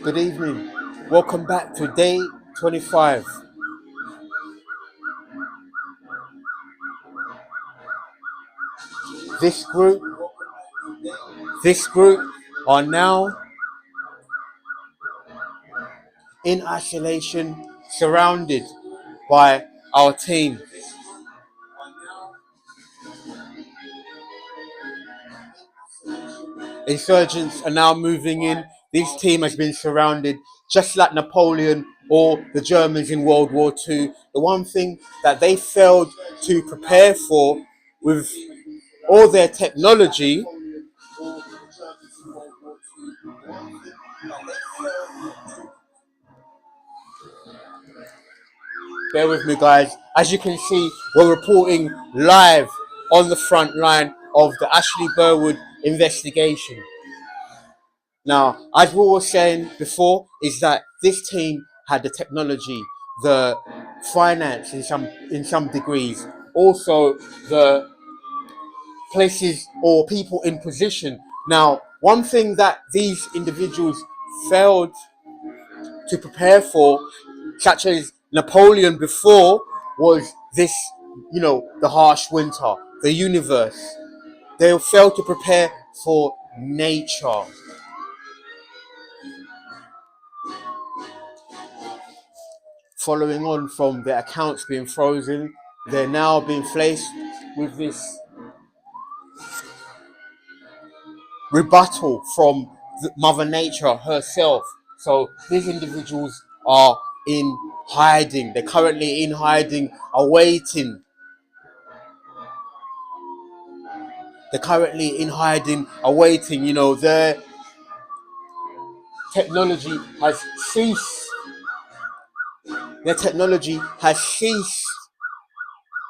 Good evening. Welcome back to day 25. This group, this group are now in isolation, surrounded by our team. Insurgents are now moving in. This team has been surrounded just like Napoleon or the Germans in World War II. The one thing that they failed to prepare for with all their technology, bear with me guys, as you can see, we're reporting live on the front line of the Ashleigh Burwood investigation. Now, as we were saying before, is that this team had the technology, the finance in some degrees, also the places or people in position. Now, one thing that these individuals failed to prepare for, such as Napoleon before, was this, the harsh winter, the universe. They failed to prepare for nature. Following on from their accounts being frozen, they're now being faced with this rebuttal from Mother Nature herself. So these individuals are in hiding. They're currently in hiding, awaiting. They're currently in hiding, awaiting. Their technology has ceased. Their technology has ceased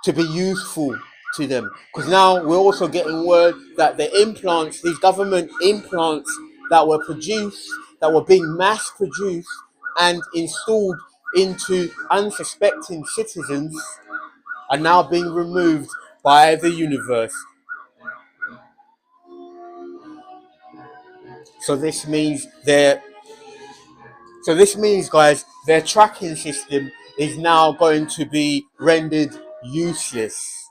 to be useful to them, because now we're also getting word that the implants, these government implants that were produced, that were being mass produced and installed into unsuspecting citizens, are now being removed by the universe. So this means guys, their tracking system is now going to be rendered useless.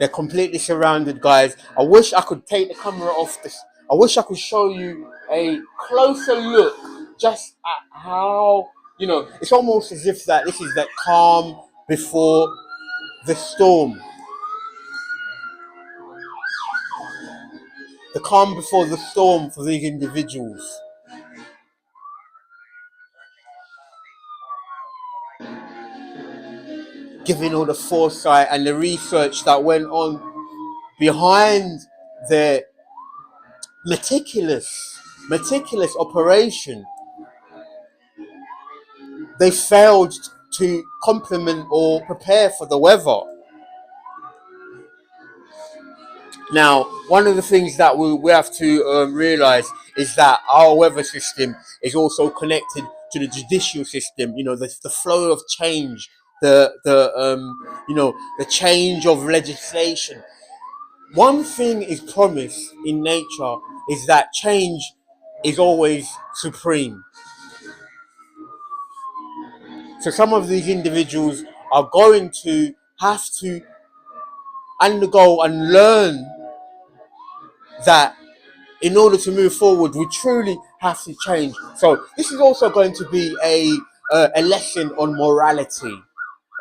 They're completely surrounded, guys. I wish I could take the camera off this. I wish I could show you a closer look just at how, it's almost as if that this is that calm before the storm. The calm before the storm for these individuals. Given all the foresight and the research that went on behind their meticulous operation, they failed to complement or prepare for the weather. Now, one of the things that we have to realize is that our weather system is also connected to the judicial system. The flow of change, the change of legislation. One thing is promised in nature is that change is always supreme. So some of these individuals are going to have to undergo and learn that in order to move forward, we truly have to change. So this is also going to be a lesson on morality.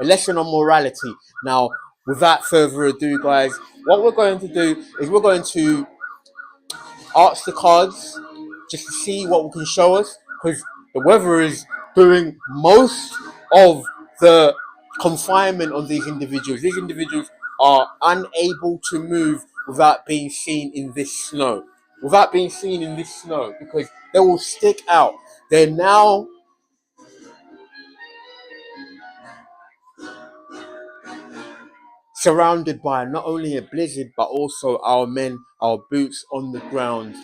A lesson on morality. Now, without further ado, guys, what we're going to do is we're going to ask the cards just to see what we can show us, because the weather is doing most of the confinement on these individuals. These individuals are unable to move without being seen in this snow. Without being seen in this snow, because they will stick out. They're now surrounded by not only a blizzard, but also our men, our boots on the ground.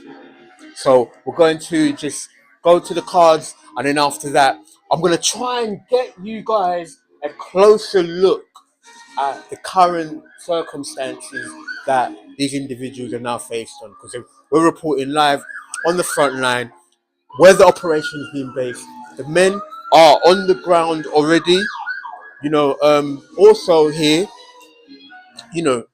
So we're going to just go to the cards, and then after that, I'm going to try and get you guys a closer look at the current circumstances that these individuals are now faced on, because we're reporting live on the front line where the operation is being based. The men are on the ground already. Also here, you know,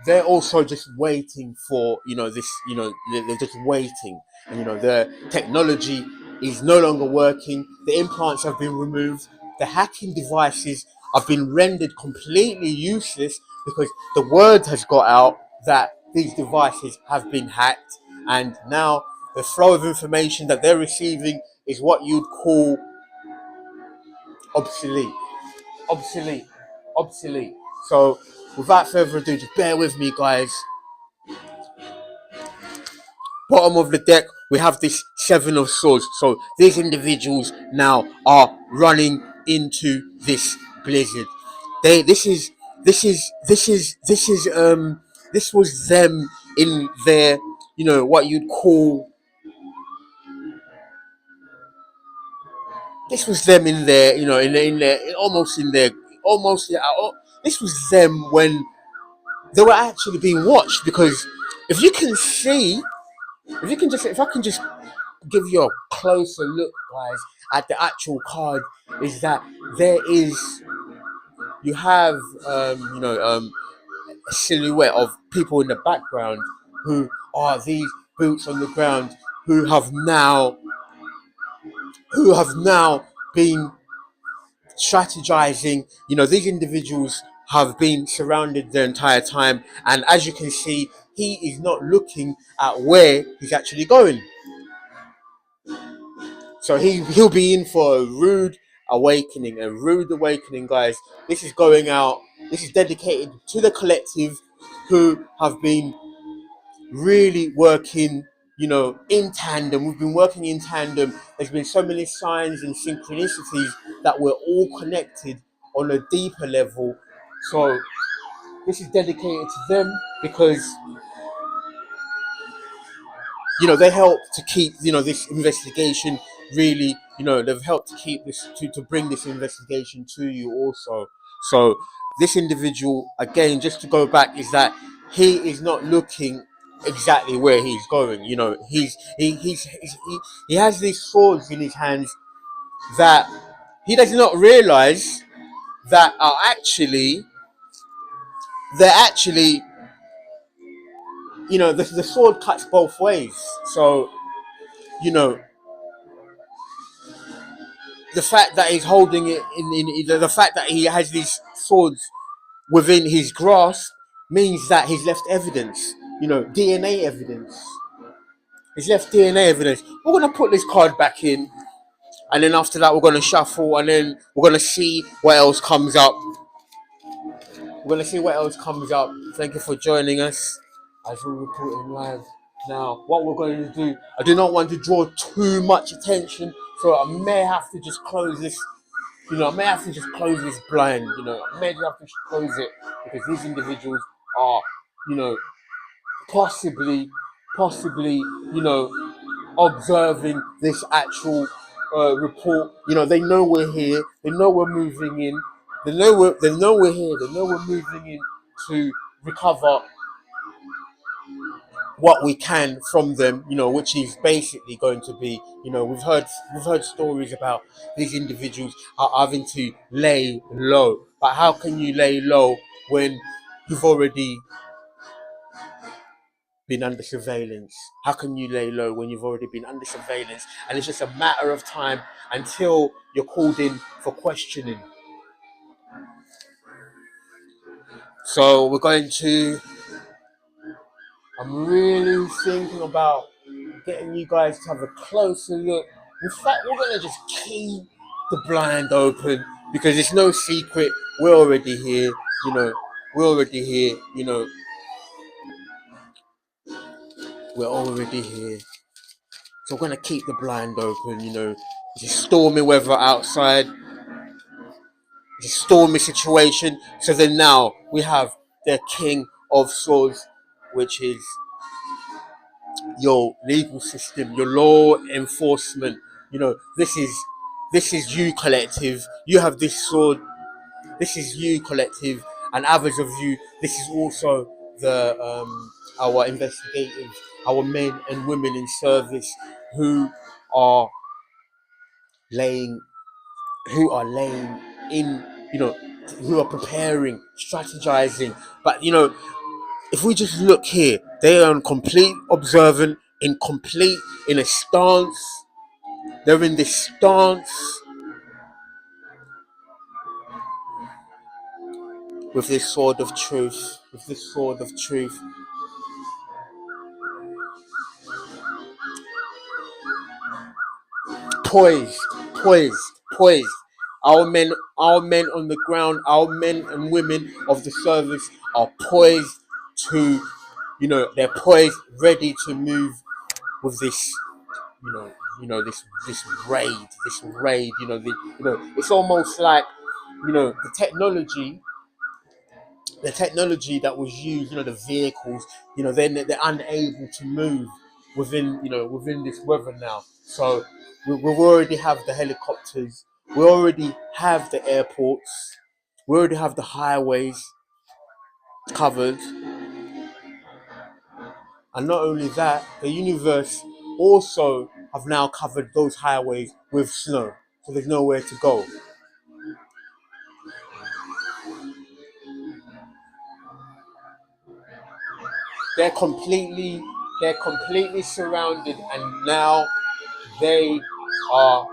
they're also just waiting for this. They're just waiting, and the technology is no longer working. The implants have been removed. The hacking devices have been rendered completely useless because the word has got out that these devices have been hacked, and now the flow of information that they're receiving is what you'd call obsolete. obsolete obsolete. So without further ado, just bear with me, guys. Bottom of the deck, we have this Seven of Swords. So these individuals now are running into this blizzard. This was them in their, what you'd call, this was them in their, this was them when they were actually being watched. Because if you can see, if I can just give you a closer look, guys, at the actual card, is that you have a silhouette of people in the background who are these boots on the ground who have now been strategizing. These individuals have been surrounded the entire time, and as you can see, he is not looking at where he's actually going. So he'll be in for a rude awakening, guys. This is going out. This is dedicated to the collective who have been really working, in tandem. We've been working in tandem. There's been so many signs and synchronicities that we're all connected on a deeper level. So this is dedicated to them because they help to keep this investigation really. They've helped to keep this to bring this investigation to you also. So this individual, again, just to go back, is that he is not looking exactly where he's going. He has these swords in his hands that he does not realize that are actually they're actually the sword cuts both ways. So you know the fact that he's holding it in the fact that he has these swords within his grasp means that he's left evidence, DNA evidence. He's left DNA evidence. We're going to put this card back in, and then after that, we're going to shuffle, and then we're going to see what else comes up. Thank you for joining us as we're reporting live. Now, what we're going to do, I do not want to draw too much attention, so I may have to just close this. I may have to just close this blind. I may have to close it because these individuals are, possibly, observing this actual report. They know we're here. They know we're moving in. They know we're here. They know we're moving in to recover what we can from them, which is basically going to be, we've heard stories about these individuals having to lay low. But how can you lay low when you've already been under surveillance? How can you lay low when you've already been under surveillance and it's just a matter of time until you're called in for questioning? So we're going to I'm really thinking about getting you guys to have a closer look. In fact, we're gonna just keep the blind open because it's no secret. We're already here, you know. We're already here, you know. We're already here. So we're gonna keep the blind open, you know. It's a stormy weather outside. It's a stormy situation. So then now we have the King of Swords, which is your legal system, your law enforcement. You know, this is you, collective. You have this sword. This is you, collective, and others of you. This is also the our investigators, our men and women in service who are laying, in, you know, who are preparing, strategizing. But you know, if we just look here, they are in complete observant, in a stance. They're in this stance with this sword of truth, poised, poised, poised. Our men on the ground, our men and women of the service are poised to, they're poised, ready to move with this, you know, this raid. It's almost like, the technology that was used, the vehicles, they're unable to move within this weather now. So we already have the helicopters, we already have the airports, we already have the highways covered, and not only that, the universe also have now covered those highways with snow, so there's nowhere to go. They're completely, surrounded, and now they are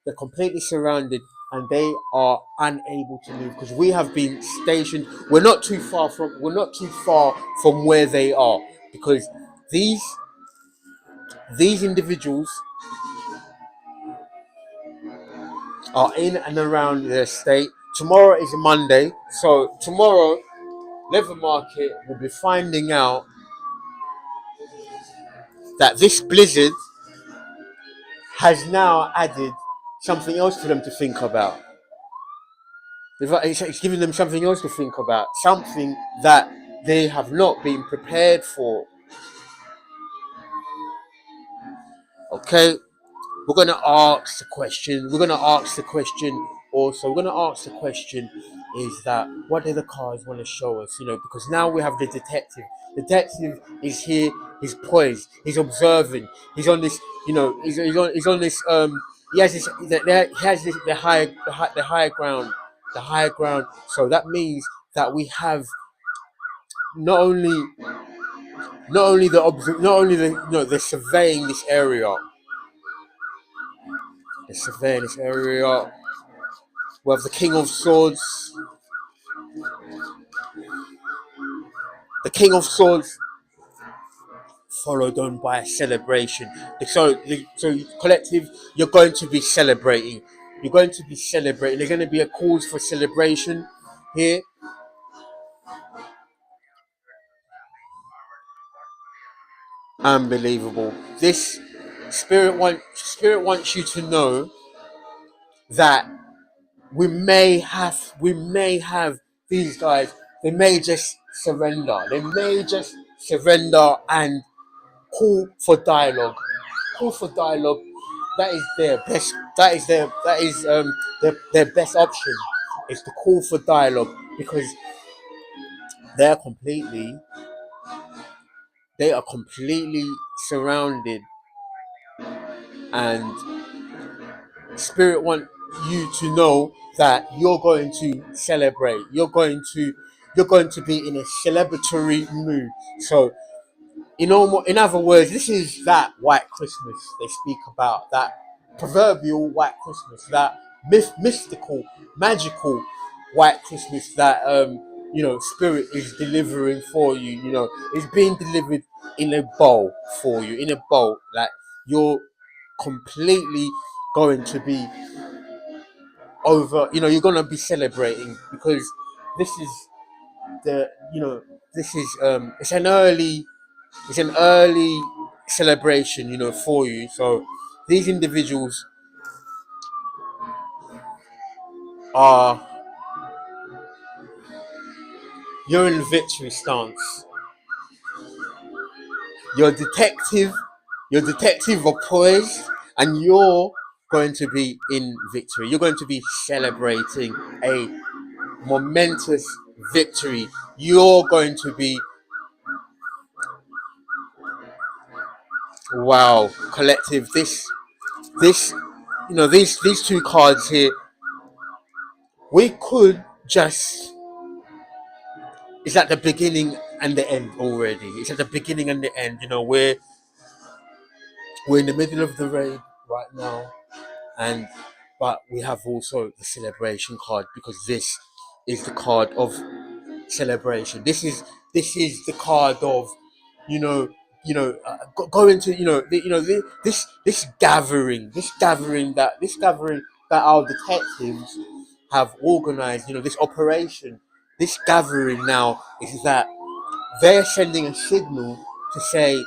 they're completely surrounded, and they are unable to move because we have been stationed. We're not too far from where they are, because these individuals are in and around their state. Tomorrow is Monday, so tomorrow Leather Market will be finding out that this blizzard has now added something else for them to think about. It's giving them something else to think about, something that they have not been prepared for. Okay, we're gonna ask the question. Also, we're gonna ask the question: is that what do the cards want to show us? Because now we have the detective. The detective is here. He's poised. He's observing. He's on this. He's on this. He has this. He has this. The higher ground. The higher ground. So that means that we have not only they're surveying this area. They're surveying this area. We have the King of Swords. The King of Swords, followed on by a celebration. So collective, you're going to be celebrating. There's going to be a cause for celebration here. Unbelievable. This spirit wants you to know that we may have these guys. They may just surrender. And call for dialogue. That is their best. Their best option is to call for dialogue, because they're completely they are completely surrounded, and spirit want you to know that you're going to celebrate. You're going to be in a celebratory mood. So, in other words, this is that white Christmas they speak about, that proverbial white Christmas, that mystical, magical white Christmas that Spirit is delivering for you. It's being delivered in a bowl for you, in a bowl that you're completely going to be over. You're going to be celebrating because this is the you know this is it's an early celebration, for you. So these individuals are you're in victory stance. Your detective, your detective are poised, and you're going to be in victory. You're going to be celebrating a momentous victory. You're going to be wow, collective. This, these two cards here. We could just. It's at the beginning and the end already. It's at the beginning and the end. We're in the middle of the raid right now, and but we have also the celebration card because this is the card of celebration. This is the card of you know going to this gathering that our detectives have organized. This operation, this gathering now is that they're sending a signal to say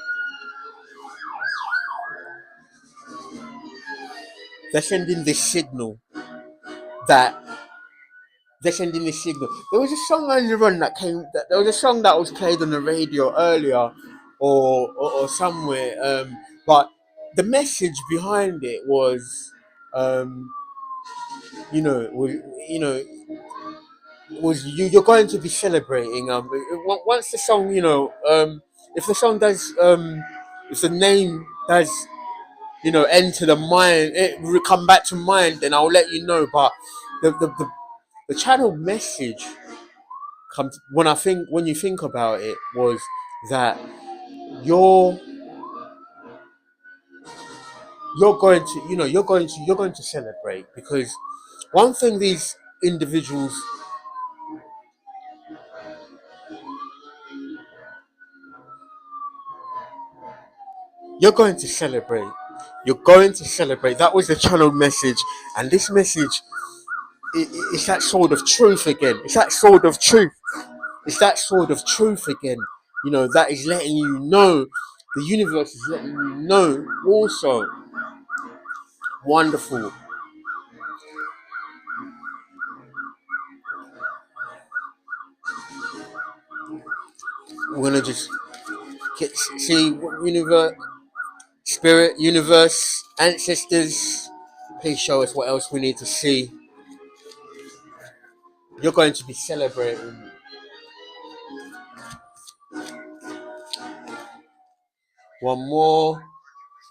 they're sending this signal that they're sending this signal. There was a song earlier on that came. There was a song that was played on the radio earlier, or somewhere. But the message behind it was, um, you know, was, you know, was you're going to be celebrating. Once the song, if the song does, if the name does, enter the mind, it will come back to mind, then I'll let you know. But the channel message comes when you think about it was that you're you're going to celebrate because one thing these individuals you're going to celebrate that was the channel message. And this message, it's that sword of truth again. It's that sword of truth again. That is letting you know, the universe is letting you know also. Wonderful. We're gonna just see what universe, spirit, universe, ancestors. Please show us what else we need to see. You're going to be celebrating. One more.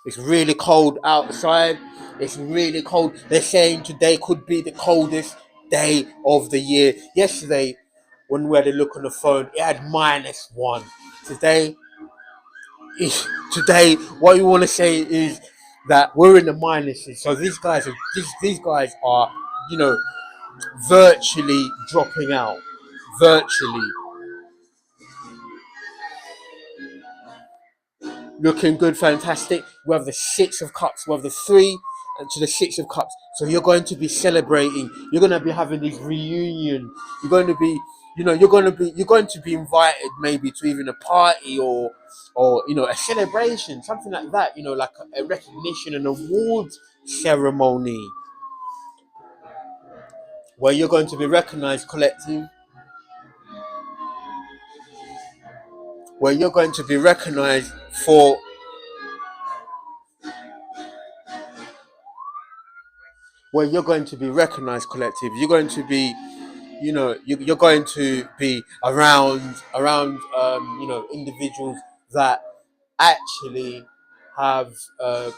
It's really cold outside. It's really cold. They're saying today could be the coldest day of the year. Yesterday, when we had a look on the phone, it had -1. Today, today, what you want to say is that we're in the minuses. So these guys are, you know, virtually dropping out. Virtually. Looking good, fantastic. We have the Six of Cups. We have the 3 and to the Six of Cups. So you're going to be celebrating. You're going to be having this reunion. You're going to be, you're going to be invited maybe to even a party or a celebration, something like that. Like a recognition, an awards ceremony where you're going to be recognized, collective. Where you're going to be recognized for where you're going to be recognized, collective. You're going to be, you're going to be around individuals that actually have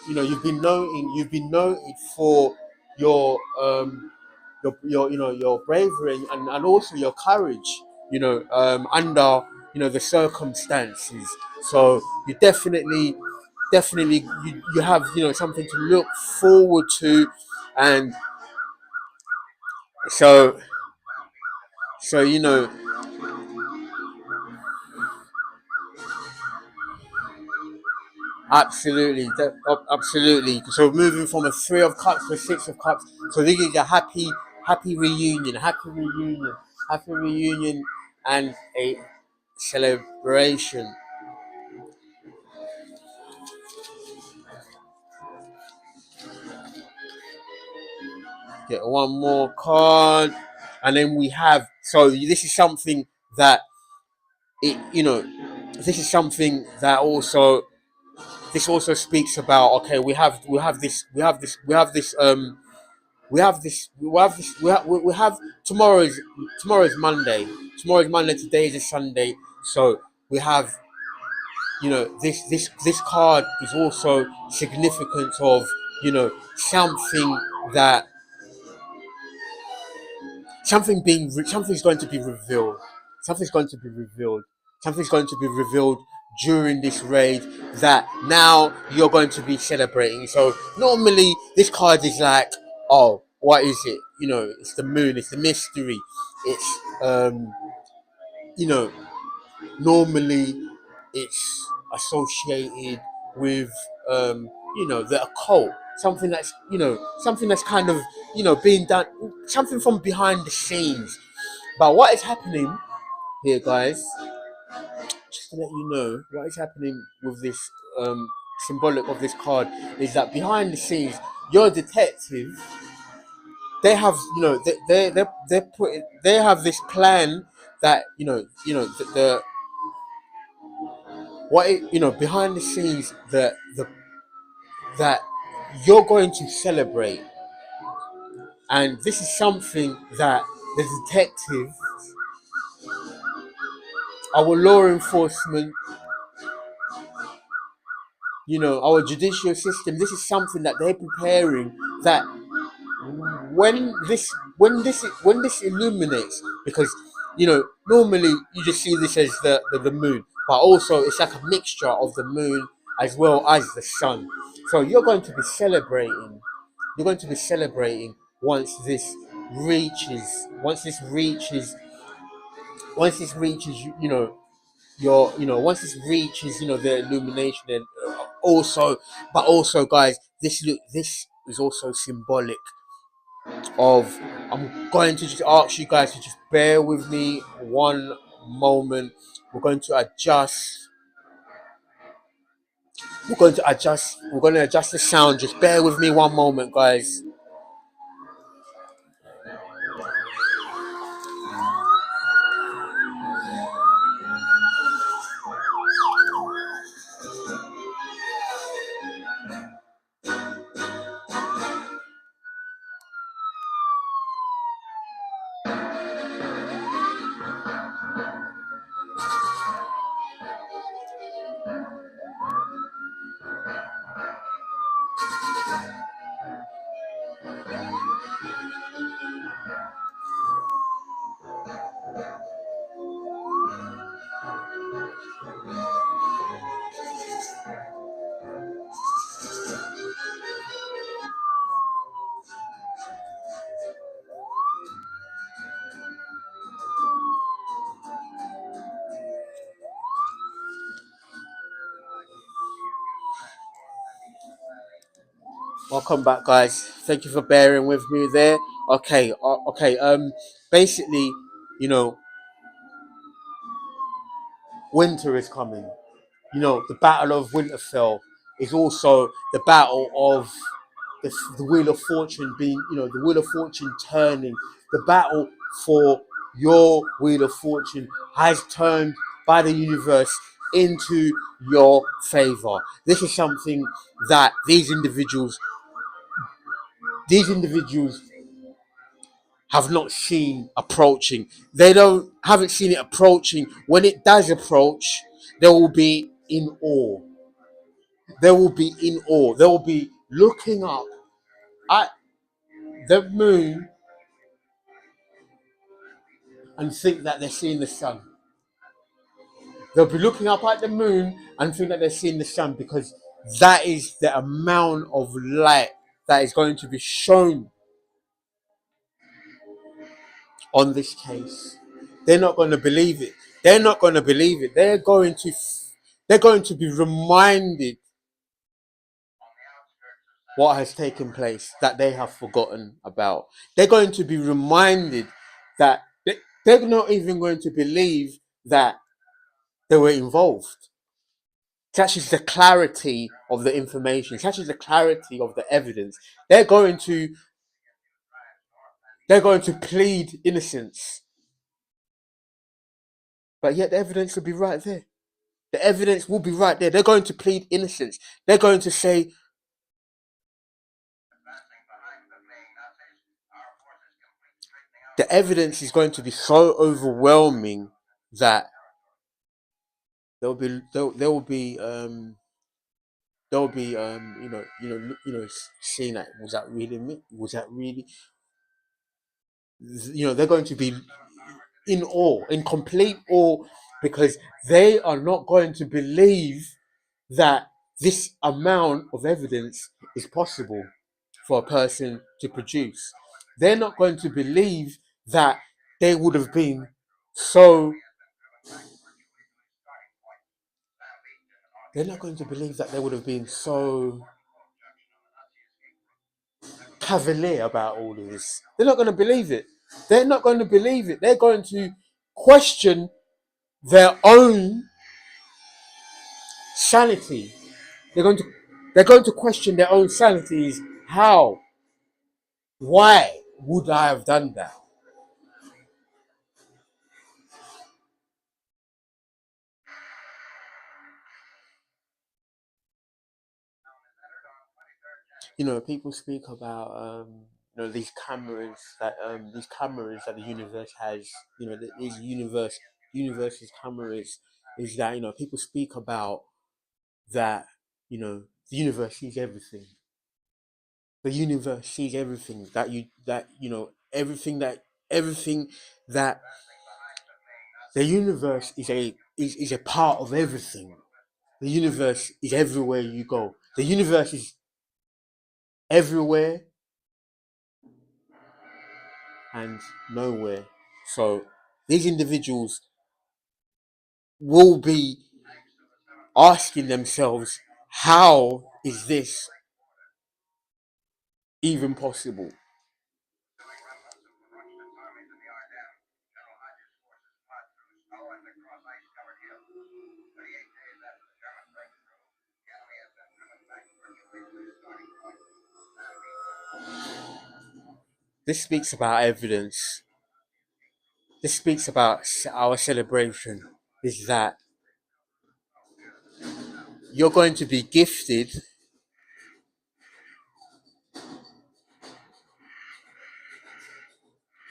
you've been noted for your your bravery and also your courage, under the circumstances. So you definitely you have something to look forward to. And so So absolutely, absolutely. So moving from a three of cups to a six of cups. So this is a happy reunion, happy reunion, and a celebration. Get one more card, and then we have. So this is something that it, this is something that also this also speaks about. Okay, we have tomorrow's Monday. Tomorrow's Monday. Today is a Sunday. So we have this card is also significant of something that something's going to be revealed. Something's going to be revealed. Something's going to be revealed during this raid that now you're going to be celebrating. So normally this card is like, oh, what is it? It's the moon. It's the mystery. It's you know, normally it's associated with the occult. Something that's kind of being done, something from behind the scenes. But what is happening here, guys, just to let you know what is happening with this symbolic of this card is that behind the scenes, your detective, they have they have this plan that the what it, behind the scenes that you're going to celebrate, and this is something that the detective, our law enforcement, our judicial system, this is something that they're preparing, that when this illuminates, because normally you just see this as the moon, but also it's like a mixture of the moon as well as the sun. So you're going to be celebrating once this reaches once this reaches once this reaches the illumination. And also but also, guys, this is also symbolic of, I'm going to just ask you guys to just bear with me one moment. We're going to adjust we're going to adjust the sound. Just bear with me one moment, guys. Welcome back, guys. Thank you for bearing with me there. Okay, okay. Basically, you know, winter is coming. The Battle of Winterfell is also the battle of the Wheel of Fortune being, the Wheel of Fortune turning. The battle for your Wheel of Fortune has turned by the universe into your favor. This is something that these individuals have not seen approaching. They haven't seen it approaching. When it does approach, they will be in awe. They will be in awe. They will be looking up at the moon and think that they're seeing the sun. They'll be looking up at the moon and think that they're seeing the sun, because that is the amount of light that is going to be shown on this case. they're not going to believe it. They're not going to believe it. They're going to be reminded what has taken place that they have forgotten about. They're going to be reminded that they're not even going to believe that they were involved. Such is the clarity of the information, such is the clarity of the evidence. They're going to plead innocence, but yet the evidence will be right there. The evidence will be right there. They're going to plead innocence. They're going to say the evidence is going to be so overwhelming that they'll be seeing that, was that really me? Was that really, they're going to be in awe, in complete awe, because they are not going to believe that this amount of evidence is possible for a person to produce. They're not going to believe that they would have been so they're not going to believe that they would have been so cavalier about all of this. They're not going to believe it. They're not going to believe it. They're going to question their own sanity. They're going to question their own sanities. How? Why would I have done that? People speak about these cameras that the universe has. These universe's cameras is that people speak about that. The universe sees everything. The universe sees everything everything that the universe is a part of everything. The universe is everywhere you go. The universe is everywhere and nowhere. So these individuals will be asking themselves, how is this even possible? This speaks about evidence. This speaks about our celebration. Is that you're going to be gifted.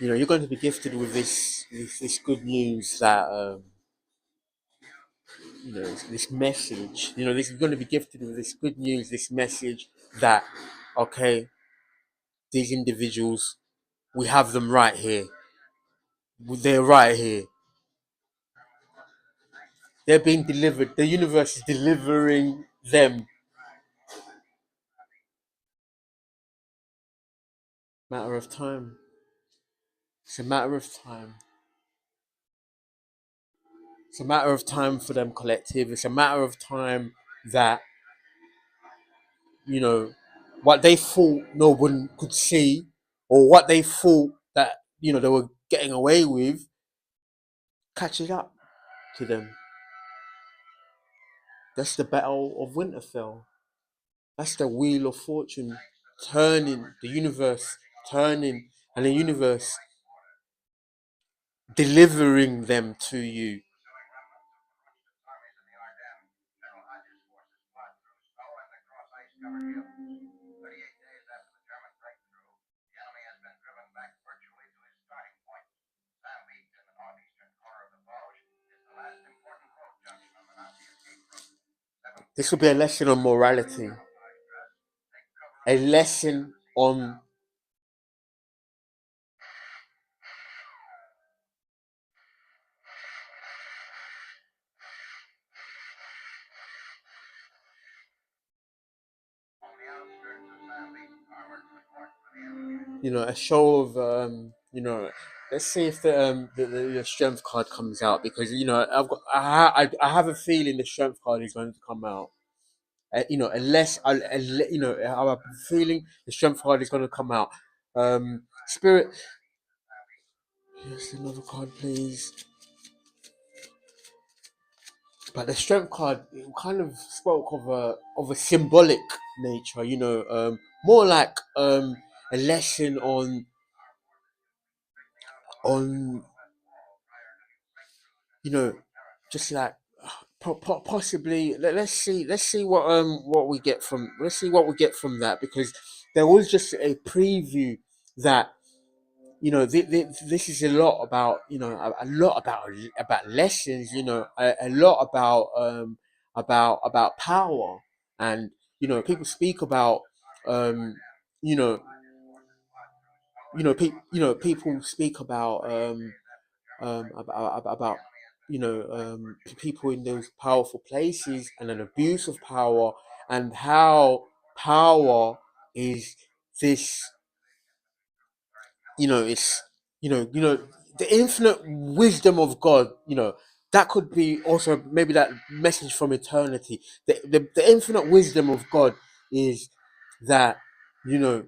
You're going to be gifted with this good news that this message. This is going to be gifted with this good news, this message that, okay, these individuals, we have them right here. They're right here. They're being delivered. The universe is delivering them. Matter of time. It's a matter of time. It's a matter of time for them collective. It's a matter of time that, you know, what they thought no one could see, or what they thought that, they were getting away with, catches up to them. That's the Battle of Winterfell. That's the Wheel of Fortune turning, the universe turning, and the universe delivering them to you. This will be a lesson on morality, a lesson on a show of You know, let's see if the strength card comes out, because I have a feeling the strength card is going to come out. Unless I have a feeling the strength card is going to come out. Spirit, here's another card, please. But the strength card, it kind of spoke of a symbolic nature. More like a lesson on you know just like possibly let's see what we get from that, because there was just a preview that this is a lot about a lot about lessons, a lot about power. And people speak about um you know people speak about people in those powerful places, and an abuse of power, and how power is this, it's the infinite wisdom of God. That could be also maybe that message from eternity. The infinite wisdom of God is that you know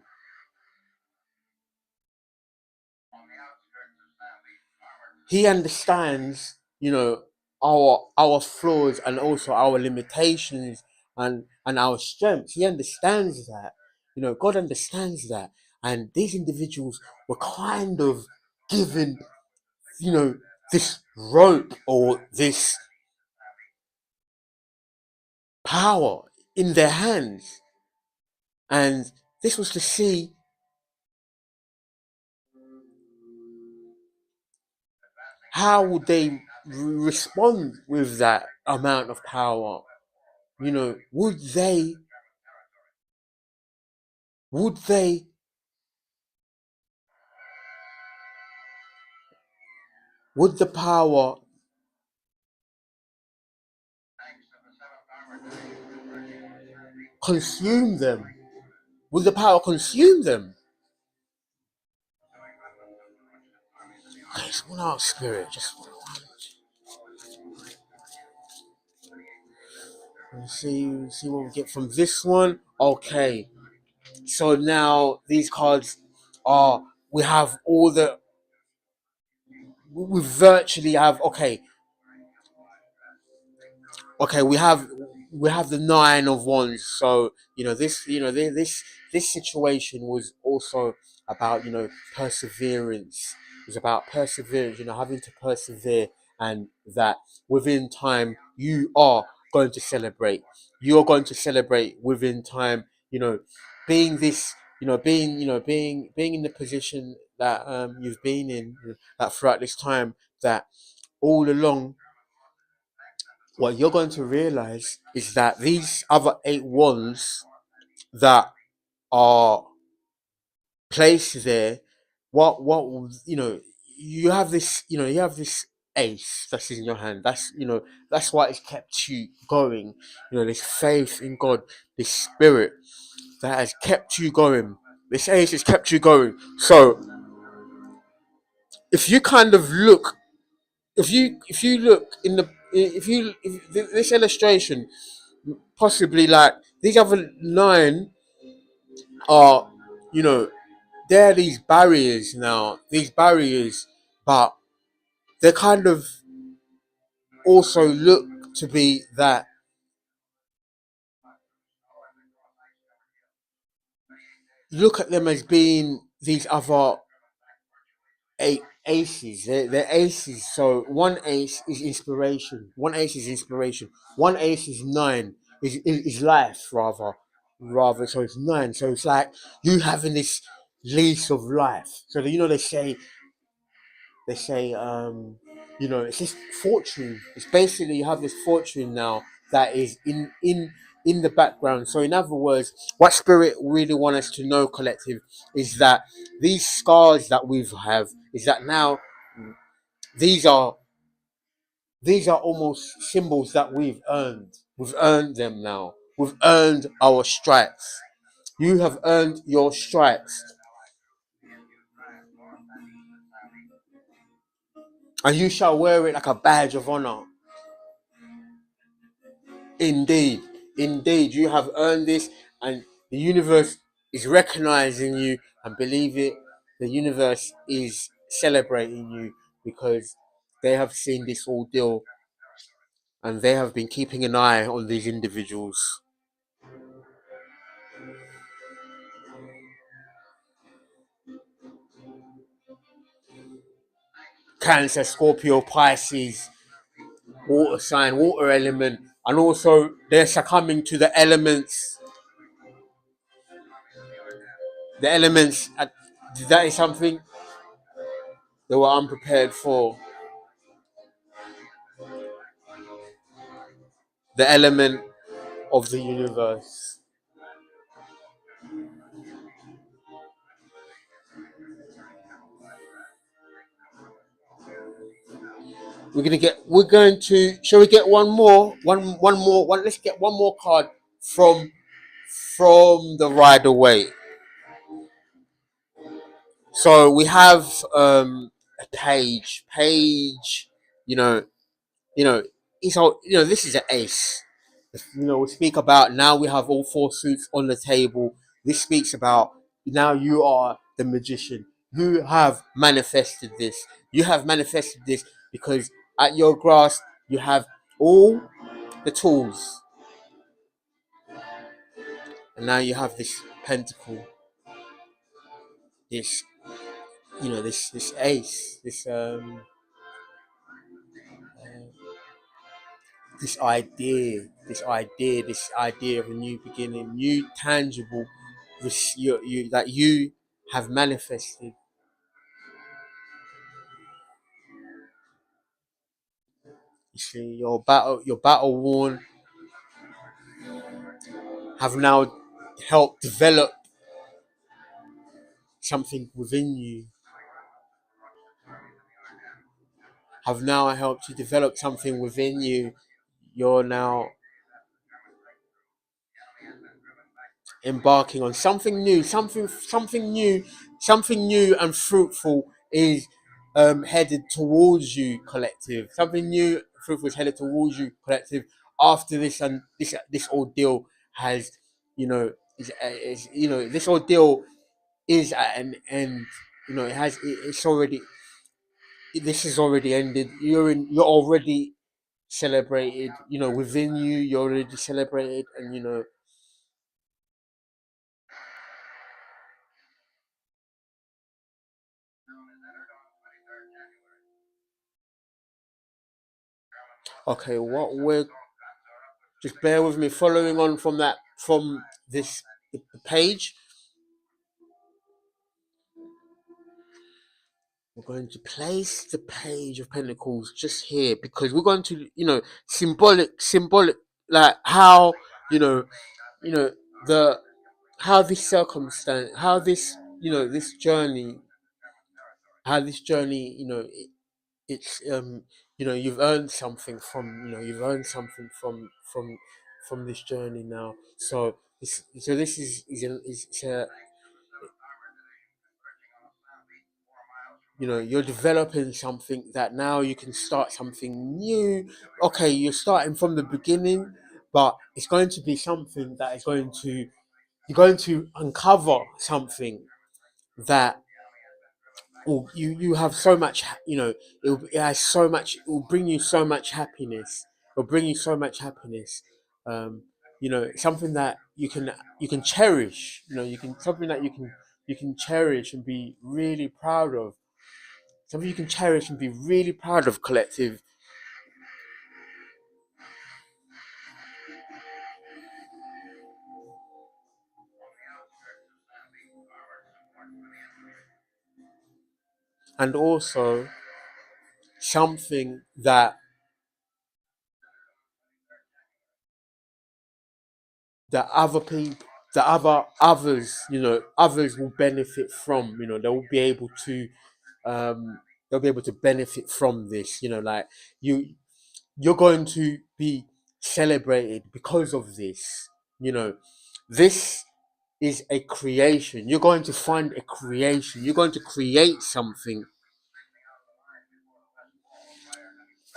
he understands our flaws, and also our limitations, and our strengths. He understands that. God understands that. And these individuals were kind of given you know this rope, or this power in their hands. And this was to see how would they respond with that amount of power. Would they would the power consume them? Would the power consume them? Okay, it's one out spirit. Just see what we get from this one. Okay, so now these cards are we have all the we virtually have. Okay, we have the nine of wands. So this situation was also about perseverance. It was about perseverance, having to persevere. And that within time you are going to celebrate. You're going to celebrate within time. Being this, being in the position that you've been in, that throughout this time, that all along, what you're going to realize is that these other eight wands that are placed there, what you have this ace that's in your hand. That's why it's kept you going. This faith in God, this spirit that has kept you going. This ace has kept you going. So if you kind of look, if you look in the if this illustration, possibly like these other nine are, you know, there are these barriers now, but they kind of also look to be that, look at them as being these other eight aces. They're aces. So one ace is inspiration. One ace is inspiration. One ace is nine. Is life rather. So it's nine. So it's like you having this lease of life. So that, they say it's this fortune. It's basically you have this fortune now that is in the background. So in other words, what spirit really want us to know, collective, is that these scars that we've have, is that now these are these are almost symbols that we've earned them now. We've earned our stripes. You have earned your stripes. and you shall wear it like a badge of honor. Indeed, indeed, you have earned this, and the universe is recognizing you. And believe it, the universe is celebrating you because they have seen this ordeal and they have been keeping an eye on these individuals. Cancer, Scorpio, Pisces, water sign, water element, and also they're succumbing to the elements. The elements, that is something they were unprepared for. The element of the universe. We're going to, shall we get one more? Let's get one more card from the Rider Waite. So we have a page, you know, you know, he's all, this is an ace. We speak about now we have all four suits on the table. This speaks about now you are the magician. You have manifested this. You have manifested this because at your grasp you have all the tools, and now you have this pentacle, this this ace, this idea of a new beginning, new tangible, that you have manifested. You see, your battle worn have now helped develop something within you. Have now helped you develop something within you. You're now embarking on something new, something new and fruitful is headed towards you, collective. Something new, fruitful is headed towards you, collective. After this and this ordeal has, this ordeal is at an end. It's already. This is already ended. You're already celebrated. Within you, you're already celebrated, and okay, what we're just bear with me. Following on from this the page, we're going to place the page of Pentacles just here because we're going to, symbolic, like how you know, you know the how this circumstance, how this, this journey, it's you've earned something from, from this journey now. So this is you're developing something that now you can start something new. Okay, you're starting from the beginning, but it's going to be something that is going to you're going to uncover something that you have so much, it has so much, it will bring you so much happiness. It'll bring you so much happiness. um Something that you can cherish, you can something that you can cherish and be really proud of. Something you can cherish and be really proud of, collective. And also something that other people, that others will benefit from. They'll be able to, benefit from this. Like you you're going to be celebrated because of this. This is a creation. You're going to find a creation. You're going to create something.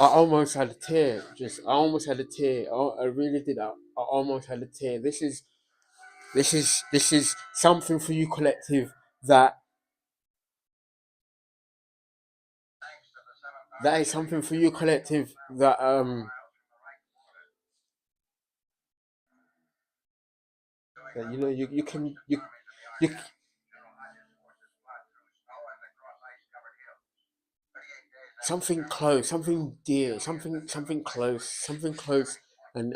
I almost had a tear. I almost had a tear. I really did. I almost had a tear. This is something for you, collective. That is something for you, collective. That you can you something close, something dear, something close, and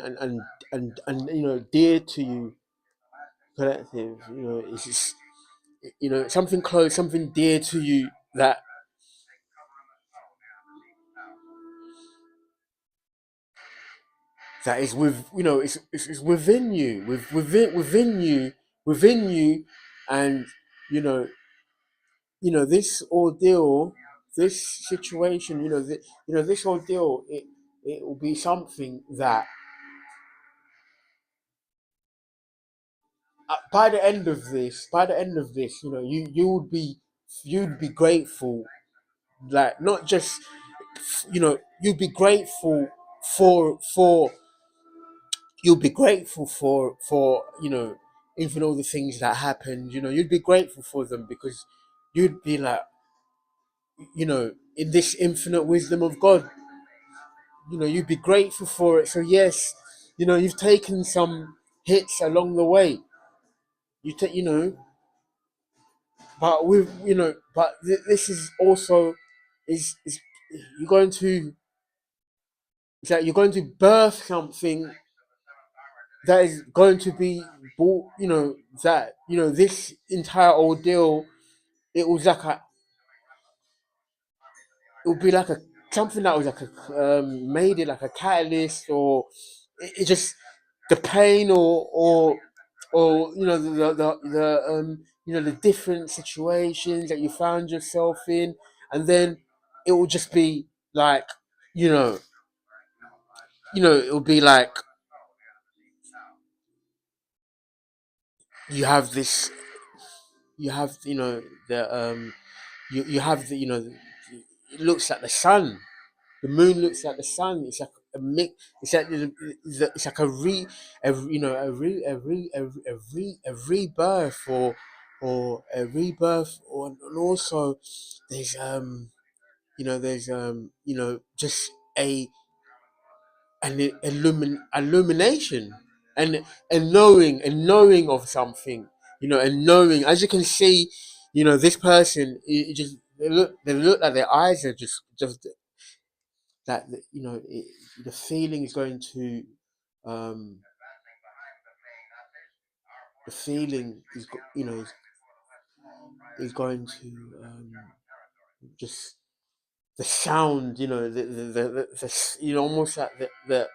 dear to you, collective. It's just something close, something dear to you that is it's within you, within you, and you know this ordeal, this situation, this ordeal. It will be something that by the end of this, you'd be grateful, like not just you'd be grateful for you'll be grateful for even all the things that happened. You'd be grateful for them because you'd be like, in this infinite wisdom of God, you'd be grateful for it. So yes, you've taken some hits along the way. You take, but this is also is you're going to it's like you're going to birth something that is going to be bought. That this entire ordeal, it was like a it would be like a something that was like a made it like a catalyst, or it just the pain, or the different situations that you found yourself in, and then it will just be like you know it will be like you have this you have the you have the it looks like the sun. The moon looks like the sun. It's like a mix. It's like it's like a rebirth, or a rebirth, and also there's just an illumination, and knowing of something, and knowing, as you can see, this person, they look like their eyes are just that, the feeling is going to um the feeling is going to just the sound, almost like the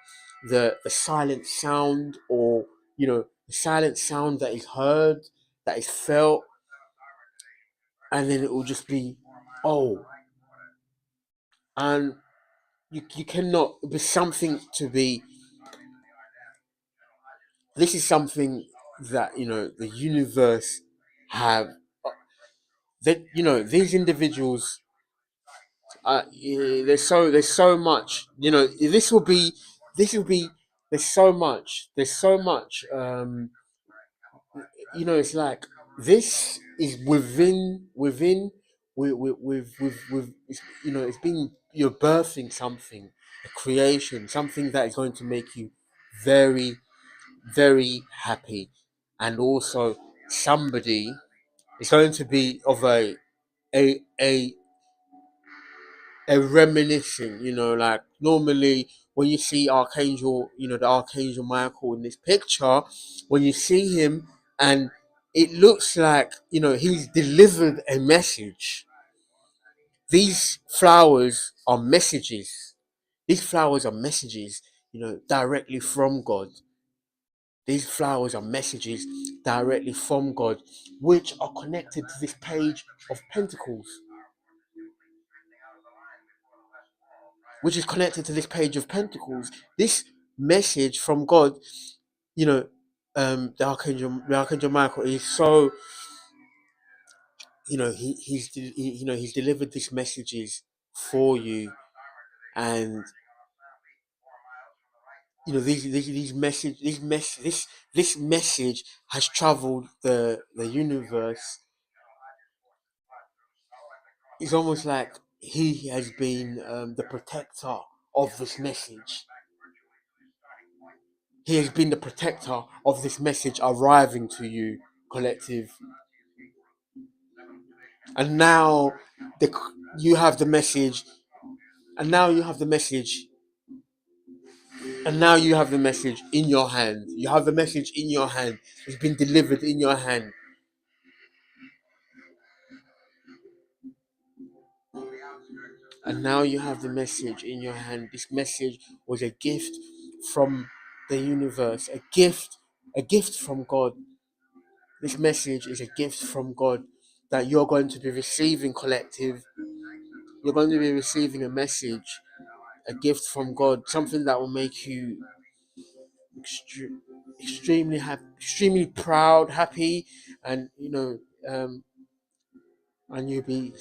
silent sound, or the silent sound that is heard, that is felt, and then it will just be, oh, and you cannot be something to be. This is something that the universe have, that these individuals. There's so much. This will be. There's so much. It's like this is with it's been, you're birthing something, a creation, something that is going to make you very, very happy, and also somebody is going to be of a a a reminiscing, like normally when you see Archangel, the Archangel Michael in this picture, when you see him, and it looks like, he's delivered a message. These flowers are messages. These flowers are messages, directly from God. These flowers are messages directly from God, which are connected to this page of Pentacles. Which is connected to this page of Pentacles. This message from God, you know, the Archangel Michael is so, he's delivered these messages for you, and these message this message has traveled the universe. It's almost like he has been the protector of this message. He has been the protector of this message arriving to you, collective. And now the, you have the message, and now you have the message, and now you have the message in your hand. You have the message in your hand. It's been delivered in your hand. And now you have the message in your hand. This message was a gift from the universe, a gift from God. This message is a gift from God that you're going to be receiving, collective. You're going to be receiving a message, a gift from God, something that will make you extremely happy, extremely proud, happy, and and you'll be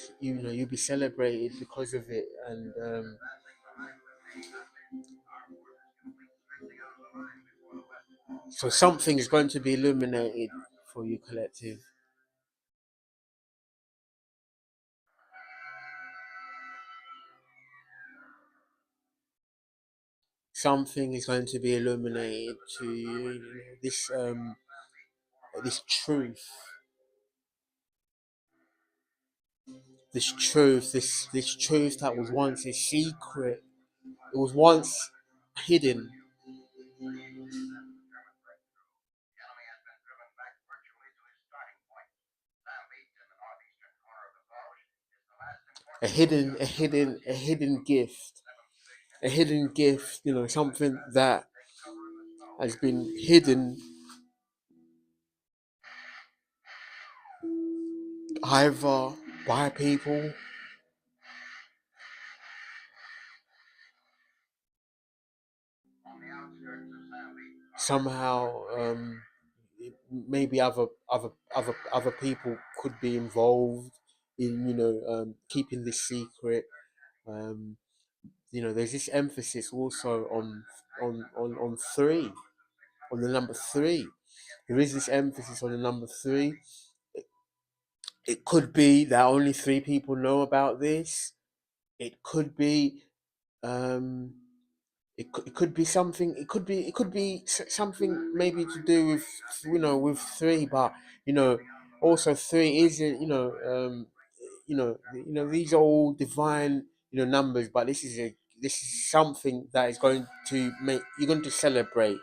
celebrated because of it, and so something is going to be illuminated for you, collective. Something is going to be illuminated to you. This truth, this truth that was once a secret. It was once hidden. A hidden gift. A hidden gift, something that has been hidden either by people, somehow, maybe other people could be involved in, keeping this secret. Um, there's this emphasis also on three, on the number three. There is this emphasis on the number three. It could be that only three people know about this. It could be, um, it could be something. It could be something maybe to do with with three, but also three isn't these are all divine numbers, but this is something that is going to make you're going to celebrate,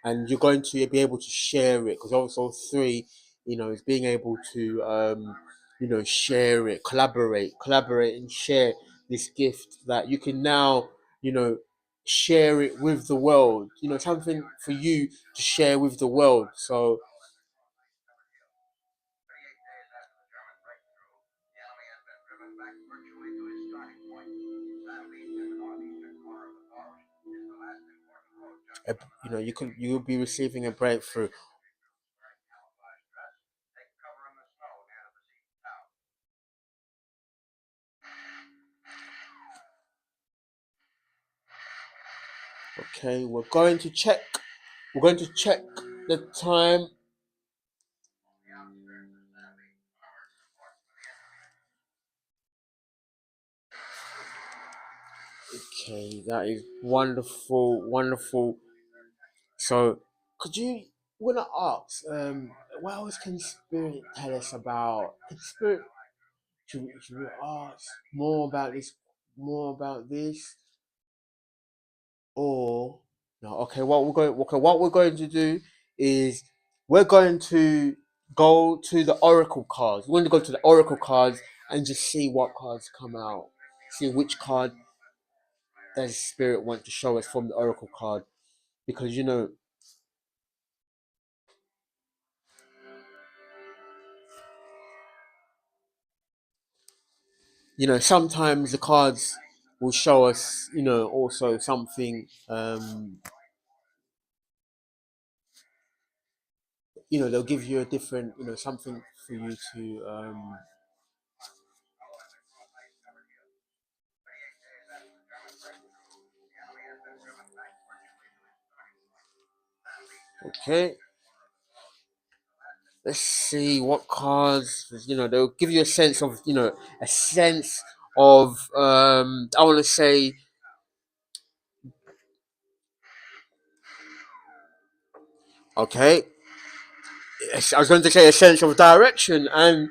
and you're going to be able to share it, because also three is being able to share it, collaborate and share this gift that you can now you know share it with the world, something for you to share with the world. So uh, you'll be receiving a breakthrough. Okay, we're going to check the time. Okay, that is wonderful, wonderful. So, could you want to ask, what else can Spirit tell us about? Could Spirit, should we ask more about this, or no? Okay, what we're going to do is we're going to go to the Oracle cards. We're going to go to the Oracle cards and just see what cards come out. See which card does Spirit want to show us from the Oracle card, because sometimes the cards will show us, also something, they'll give you a different, something for you to, Okay, let's see what cards. They'll give you a sense of, a sense of. I want to say, okay. Yes, I was going to say a sense of direction, and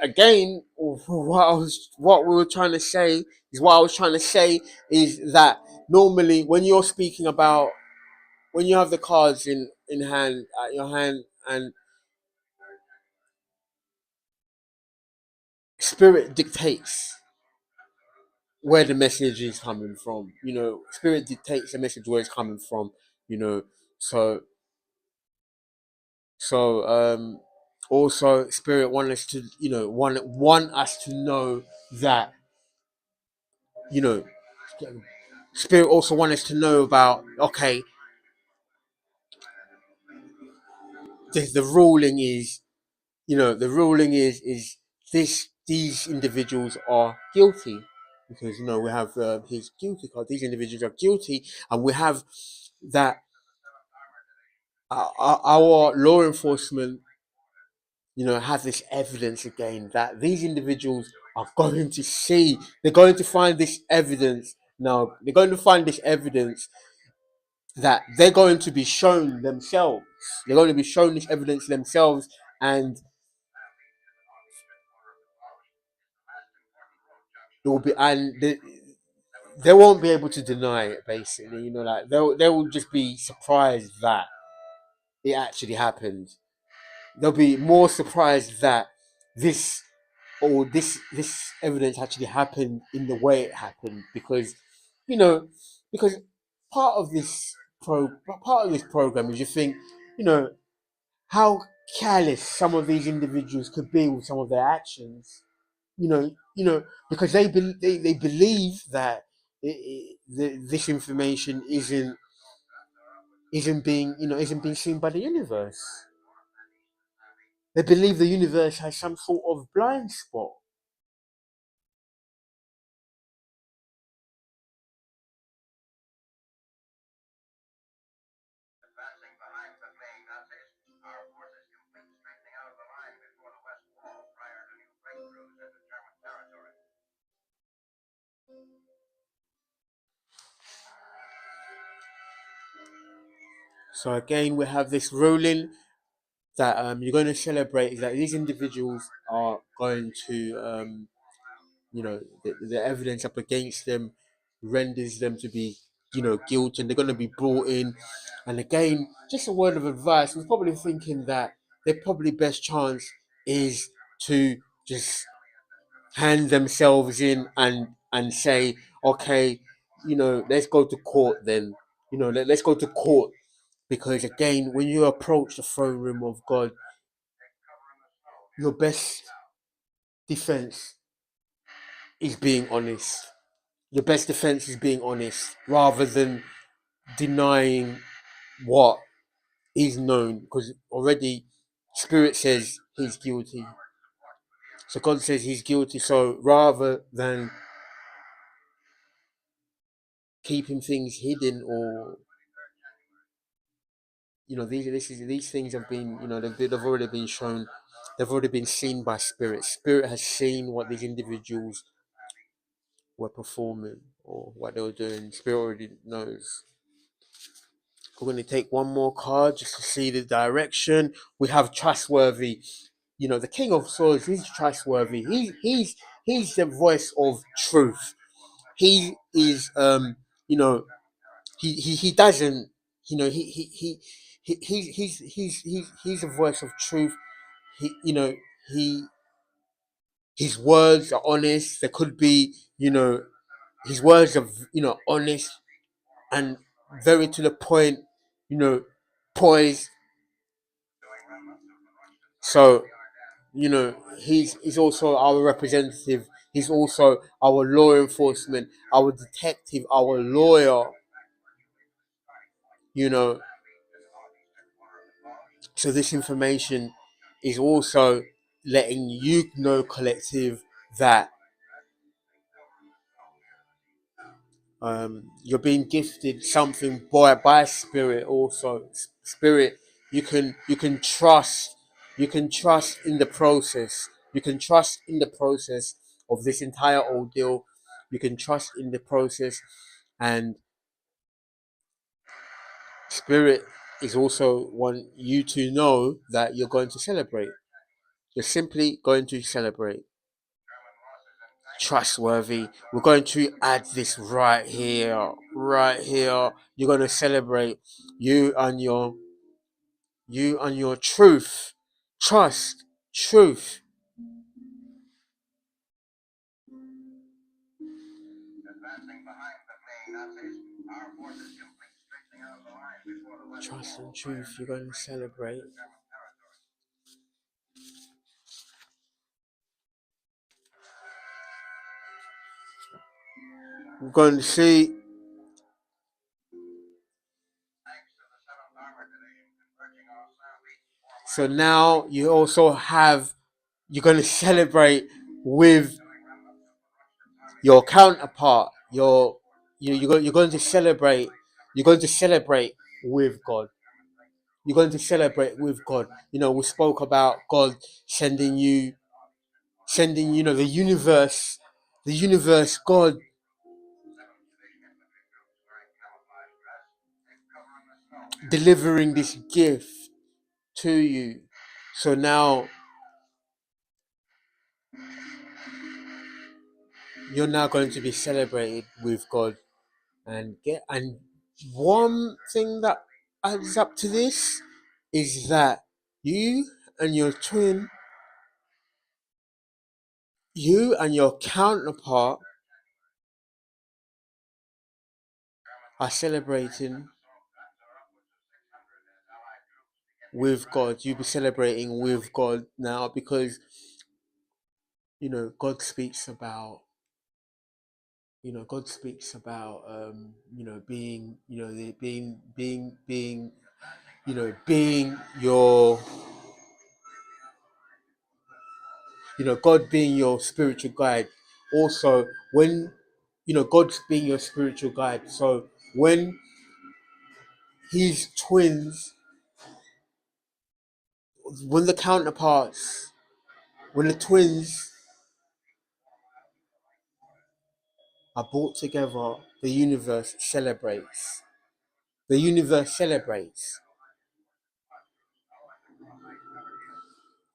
again, what we were trying to say is what I was trying to say is that normally when you're speaking about, when you have the cards in hand, at your hand, and spirit dictates where the message is coming from. Spirit dictates the message where it's coming from. You know, so so also spirit want us to, want us to know that, you know spirit also want us to know about, okay, the ruling is, these individuals are guilty, because we have his guilty card. These individuals are guilty, and we have that, our law enforcement, have this evidence again that these individuals are going to see. They're going to find this evidence. Now they're going to find this evidence that they're going to be shown themselves. They're going to be shown this evidence themselves, and it will be, and they won't be able to deny it. Basically, like they will just be surprised that it actually happened. They'll be more surprised that this this evidence actually happened in the way it happened, because you know because part of this part of this program is, you think, you know how careless some of these individuals could be with some of their actions. Because they believe that this information isn't being seen by the universe. They believe the universe has some sort of blind spot. So again, we have this ruling that you're going to celebrate, is that these individuals are going to, the evidence up against them renders them to be, guilty, and they're going to be brought in. And again, just a word of advice, we're probably thinking that their probably best chance is to just hand themselves in and say, okay, let's go to court then. Let's go to court, because again, when you approach the throne room of God, your best defense is being honest. Your best defense is being honest, rather than denying what is known, because already Spirit says he's guilty. So God says he's guilty. So rather than keeping things hidden, or these things have been, they've already been shown. They've already been seen by Spirit. Spirit has seen what these individuals were performing, or what they were doing. Spirit already knows. We're going to take one more card just to see the direction. We have trustworthy. The King of Swords. He's trustworthy. He's the voice of truth. He is, he doesn't, he's a voice of truth. He you know he his words are honest. There could be, his words are, honest and very to the point, poised. So, he's also our representative. He's also our law enforcement, our detective, our lawyer. You know, so this information is also letting you know, collective, that You're being gifted something by spirit also. Spirit, you can trust. You can trust in the process. You can trust in the process of this entire ordeal. You can trust in the process, and spirit is also want you to know that you're going to celebrate. You're simply going to celebrate. Trustworthy. We're going to add this right here, right here. You're going to celebrate you and your truth. Trust, truth. Trust and truth. You're going to celebrate. We're going to see. So now you also have. You're going to celebrate with your counterpart. You're going to celebrate. You're going to celebrate with God. You're going to celebrate with God. We spoke about God sending, the universe, God delivering this gift to you. So now you're now going to be celebrated with God, and one thing that adds up to this is that you and your twin, you and your counterpart are celebrating with God. You'll be celebrating with God now because God speaks about being being your God being your spiritual guide. Also, when God's being your spiritual guide. So when his twins, when the counterparts, when the twins are brought together, the universe celebrates. The universe celebrates.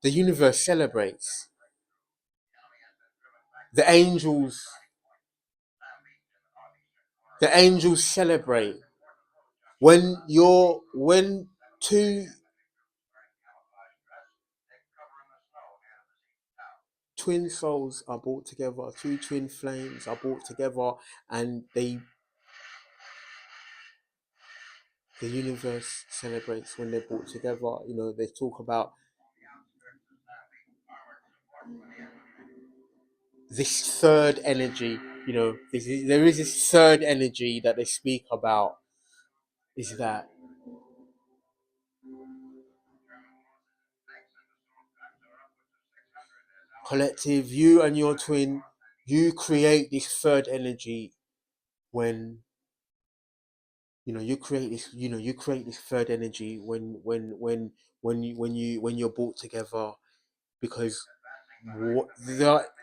The universe celebrates. The angels, the angels celebrate when two twin souls are brought together, two twin flames are brought together, and the universe celebrates when they're brought together. They talk about this third energy. There is this third energy that they speak about. Is that collective? You and your twin, you create this third energy when you create this third energy when you're brought together, because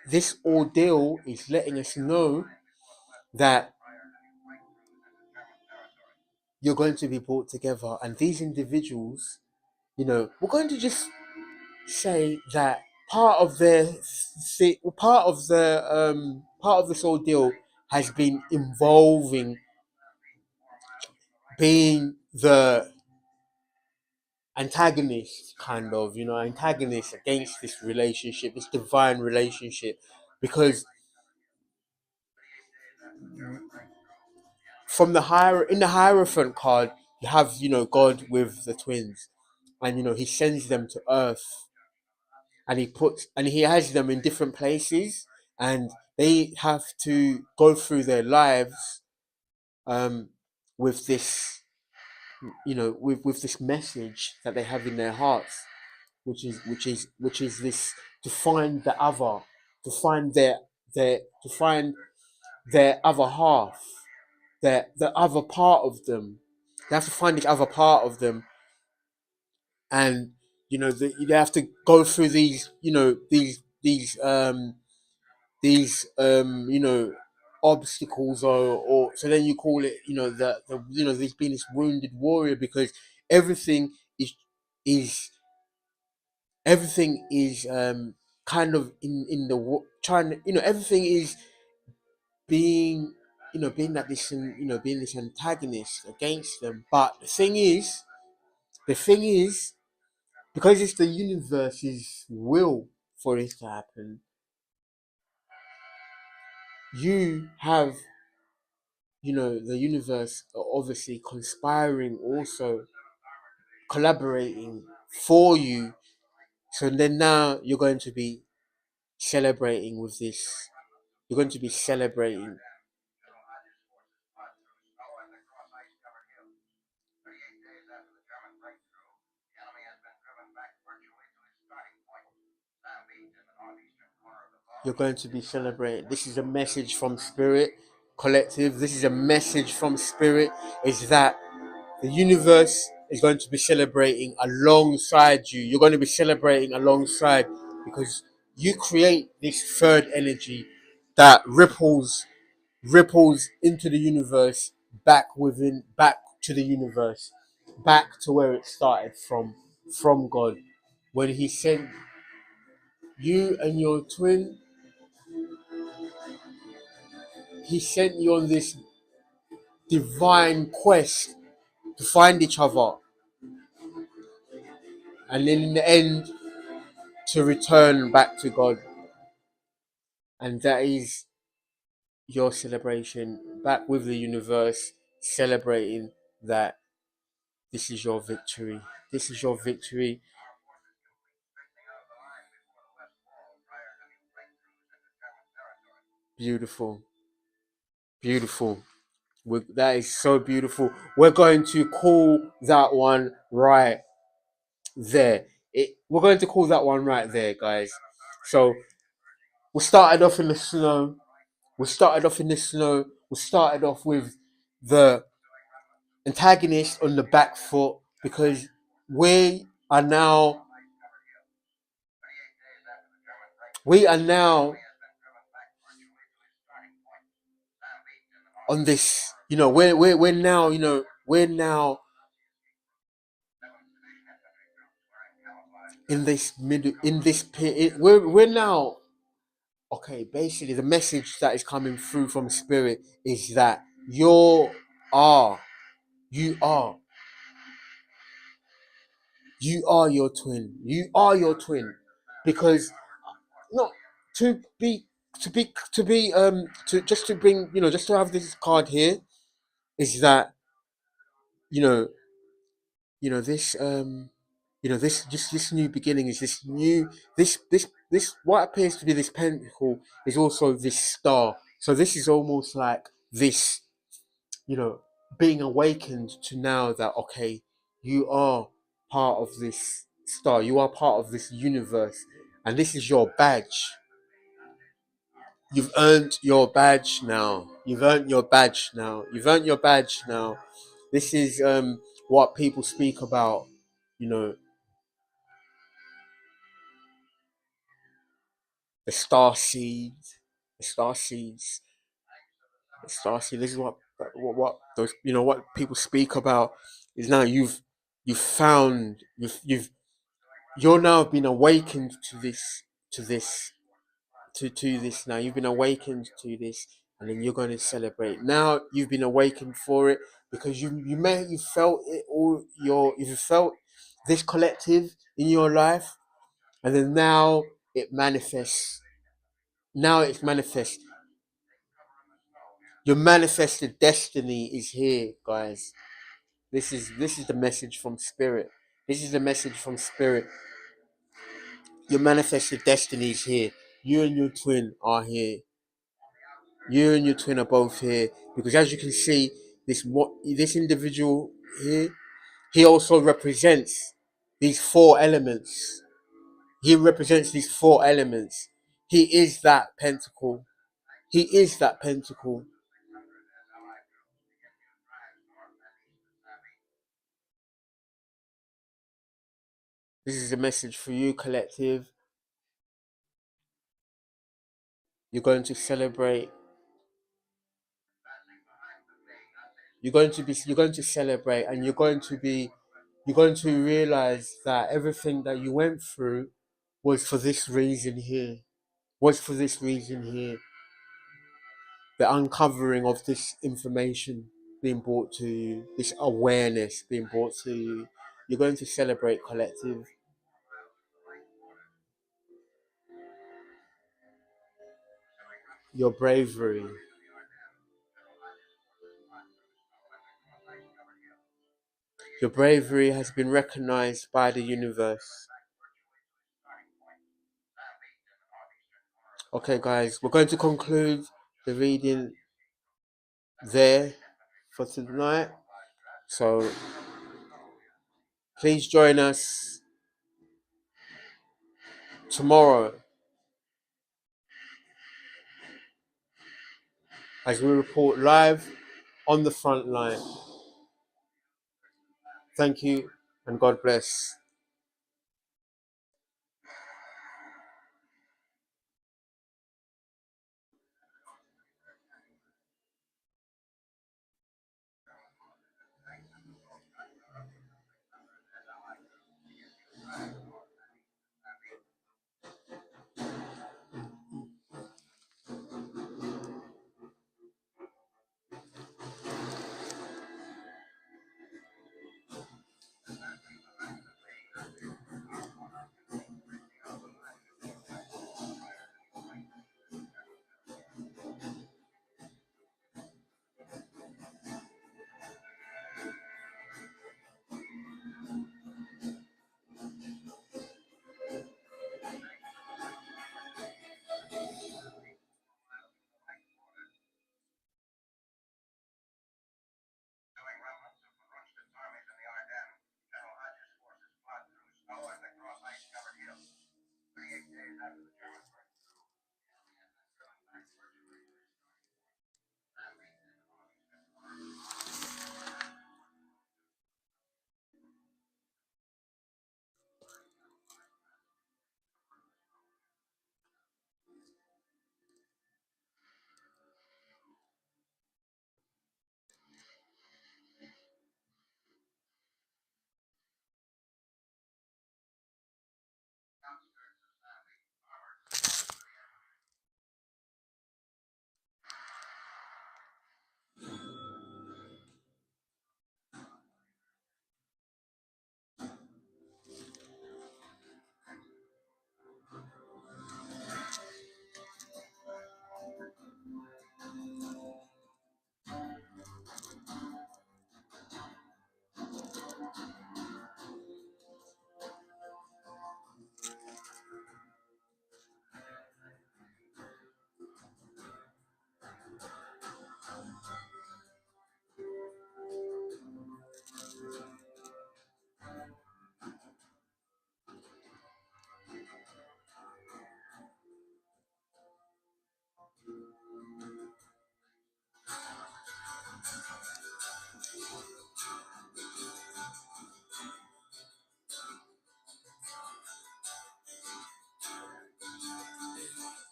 this ordeal is letting us know that you're going to be brought together, and these individuals, we're going to just say that part of this ordeal has been involving being the antagonist, antagonist against this relationship, this divine relationship, because in the Hierophant card, you have God with the twins, and he sends them to Earth, and he has them in different places, and they have to go through their lives with this with this message that they have in their hearts, which is this: to find the other, to find their to find their other half, the other part of them. They have to find this other part of them, and they have to go through these, obstacles, or so then you call it, there's been this wounded warrior, because everything is is everything is kind of in the trying to, everything is being, being that this, being this antagonist against them. But the thing is, because it's the universe's will for this to happen, you have, the universe obviously conspiring, also collaborating for you. So then now you're going to be celebrating with this. You're going to be celebrating. You're going to be celebrating. This is a message from Spirit Collective. This is a message from Spirit. Is that the universe is going to be celebrating alongside you. You're going to be celebrating alongside, because you create this third energy that ripples into the universe, back to the universe, back to where it started from God, when He sent you and your twin. He sent you on this divine quest to find each other, and then in the end to return back to God. And that is your celebration, back with the universe, celebrating that this is your victory. This is your victory. Beautiful. Beautiful. That is so beautiful. We're going to call that one right there. We're going to call that one right there, guys. So we started off in the snow. We started off in the snow. We started off with the antagonist on the back foot, because we are now we are now on this. We're now, we're now in this middle, in this pit. We're now, okay. Basically, the message that is coming through from Spirit is that are you are you are your twin. You are your twin, because not to be to just to bring, just to have this card here, is that, you know this, this new beginning, is this new, this what appears to be this pentacle, is also this star. So this is almost like this, you know being awakened to, now that, okay, you are part of this star, you are part of this universe, and this is your badge. You've earned your badge now. You've earned your badge now. You've earned your badge now. This is what people speak about. You know, the star seeds, the star seeds, the star seed. This is what those, what people speak about, is now you've found, you're now been awakened to this to this. Now you've been awakened to this, and then you're going to celebrate. Now you've been awakened for it, because you felt it all your you felt this collective in your life, and then now it manifests. Now it's manifest. Your manifested destiny is here, guys. This is the message from Spirit. This is the message from Spirit. Your manifested destiny is here. You and your twin are here. You and your twin are both here, because, as you can see, this individual here, he also represents these four elements. He represents these four elements. He is that pentacle. He is that pentacle. This is a message for you, collective. You're going to celebrate. You're going to celebrate, and you're going to realize that everything that you went through was for this reason here. Was for this reason here. The uncovering of this information being brought to you, this awareness being brought to you. You're going to celebrate, collective. Your bravery. Your bravery has been recognized by the universe. Okay, guys, we're going to conclude the reading there for tonight. So please join us tomorrow as we report live on the front line. Thank you and God bless.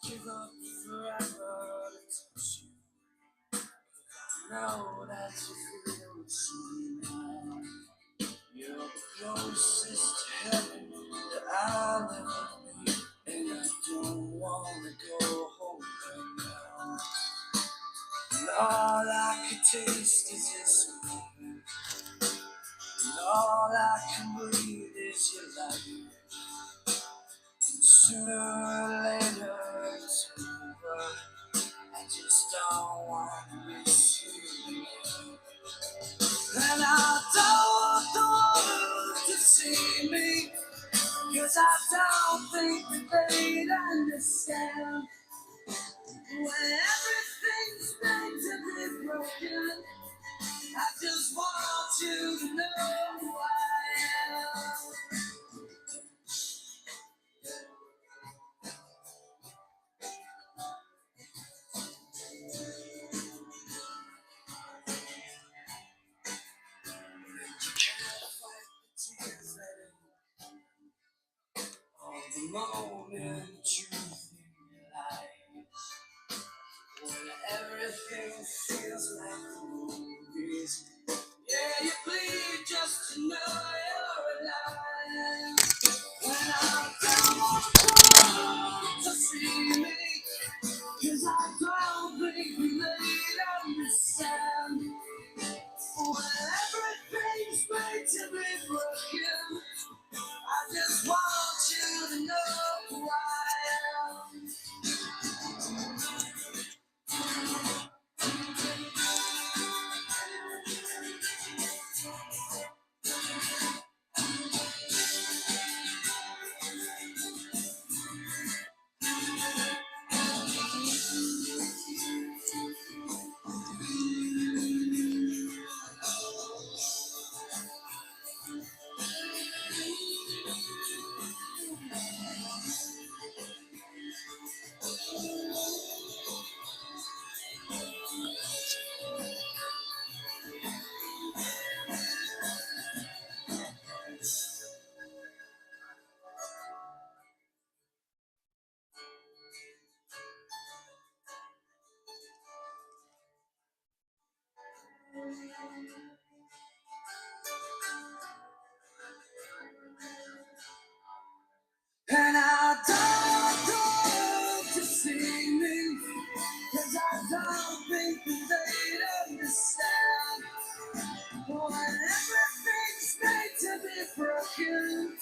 Give up forever to touch you. Know that you feel the same. You're the closest to heaven that I'll ever be, and I don't wanna go home right now. And all I can taste is your sweet, and all I can breathe is your light. And sooner or later it's over. I just don't wanna miss you. And I don't want the world to see me, 'cause I don't think that they'd understand. When everything's meant to be broken, I just want you to know who I am. You can't fight the tears that moment truth lies. When everything feels like movies. Yeah, you bleed just to know you're alive. When I don't want to see me, 'cause I don't think they'd understand. When everything's made to be broken, I just want you to know who I am. And I don't want to see me, 'cause I don't think that they'd understand. When everything's made to be broken,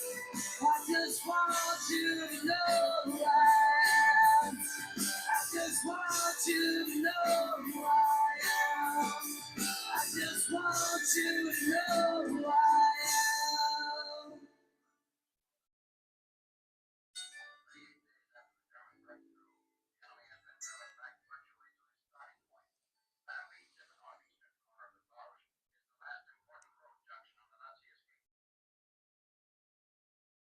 I just want you to know who I am. I just want you to know who I am. I just want you to know who I am.